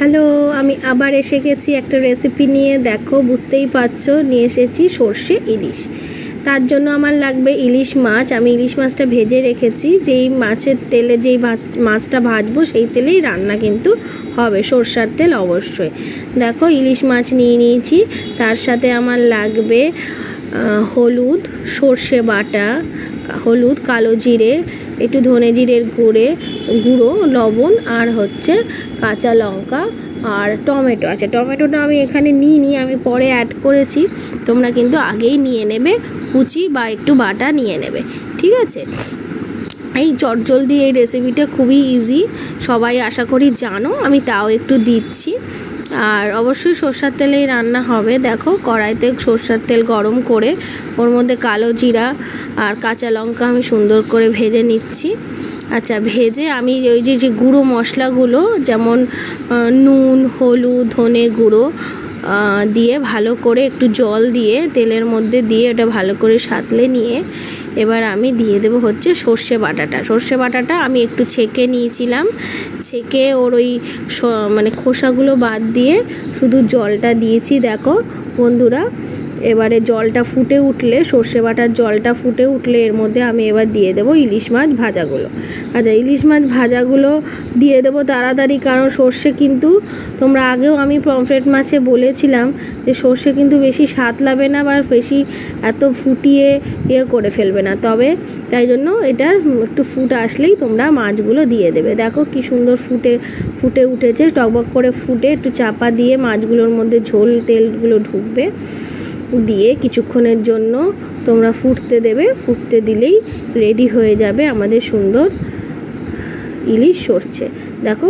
Hello, আমি আবার এসে গেছি একটা রেসিপি নিয়ে। দেখো, বুঝতেই পারছো, নিয়ে এসেছি সর্ষে ইলিশ। তার জন্য আমার লাগবে ইলিশ মাছ। আমি ইলিশ মাছটা ভেজে রেখেছি। যেই মাছের তেলে যেই মাছটা ভাজবো সেই তেলেই রান্না কিন্তু হবে, সর্ষার তেল অবশ্যই। দেখো, ইলিশ মাছ নিয়ে নিয়েছি। তার সাথে আমার লাগবে হলুদ, সর্ষে বাটা, হলুদ, কালো জিরে, একটু ধনে জিরের গুঁড়ো, লবণ, আর হচ্ছে কাঁচা লঙ্কা আর টমেটো। আচ্ছা, টমেটোটা আমি এখানে নিইনি, আমি পরে অ্যাড করেছি। তোমরা কিন্তু আগেই নিয়ে নেবে, কুচি বা একটু বাটা নিয়ে নেবে, ঠিক আছে? এই চটজলদি এই রেসিপিটা খুবই ইজি, সবাই আশা করি জানো, আমি তাও একটু দিচ্ছি। আর অবশ্যই সর্ষের তেলেই রান্না হবে। দেখো, কড়াইতে সর্ষের তেল গরম করে ওর মধ্যে কালো জিরা আর কাঁচা লঙ্কা আমি সুন্দর করে ভেজে নিচ্ছি। আচ্ছা, ভেজে আমি ওই যে গুঁড়ো মশলাগুলো, যেমন নুন, হলুদ, ধনে গুঁড়ো দিয়ে ভালো করে একটু জল দিয়ে তেলের মধ্যে দিয়ে ওটা ভালো করে সাঁতলে নিয়ে এবার আমি দিয়ে দেবো হচ্ছে সর্ষে বাটাটা আমি একটু ছেঁকে নিয়েছিলাম। ছেঁকে ওর ওই মানে খোসাগুলো বাদ দিয়ে শুধু জলটা দিয়েছি। দেখো বন্ধুরা, এবারে জলটা ফুটে উঠলে, সর্ষে বাটার জলটা ফুটে উঠলে এর মধ্যে আমি এবার দিয়ে দেবো ইলিশ মাছ ভাজাগুলো। আচ্ছা, ইলিশ মাছ ভাজাগুলো দিয়ে দেবো তাড়াতাড়ি, কারণ সর্ষে কিন্তু তোমরা আগেও আমি পমফ্রেট মাছে বলেছিলাম যে সর্ষে কিন্তু বেশি স্বাদ লাগবে না বা বেশি এত ফুটিয়ে করে ফেলবে না, তবে তাই জন্য এটা একটু ফুট আসলেই তোমরা মাছগুলো দিয়ে দেবে। দেখো কি সুন্দর ফুটে উঠেছে, টকবক করে ফুটে একটু চাপা দিয়ে মাছগুলোর মধ্যে ঝোল তেলগুলো ঢুকবে, দিয়ে কিছুক্ষণের জন্য তোমরা ফুটতে দেবে। ফুটতে দিলেই রেডি হয়ে যাবে আমাদের সুন্দর ইলিশ সর্ষে। দেখো,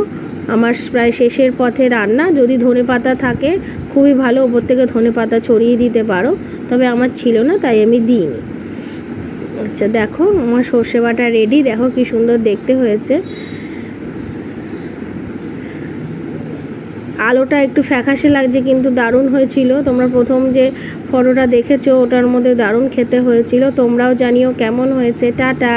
আমার প্রায় শেষের পথে রান্না। যদি ধনেপাতা থাকে খুবই ভালো, ওপর থেকে ধনেপাতা ছড়িয়ে দিতে পারো, তবে আমার ছিল না তাই আমি দিইনি। আচ্ছা, দেখো আমার সর্ষে বাটা রেডি। দেখো কি সুন্দর দেখতে হয়েছে। আলোটা একটু ফ্যাকাশে লাগছে কিন্তু দারুণ হয়েছিল। তোমরা প্রথম যে ফটোটা দেখেছো ওটার মধ্যে দারুণ খেতে হয়েছিল। তোমরাও জানিও কেমন হয়েছে। টাটা।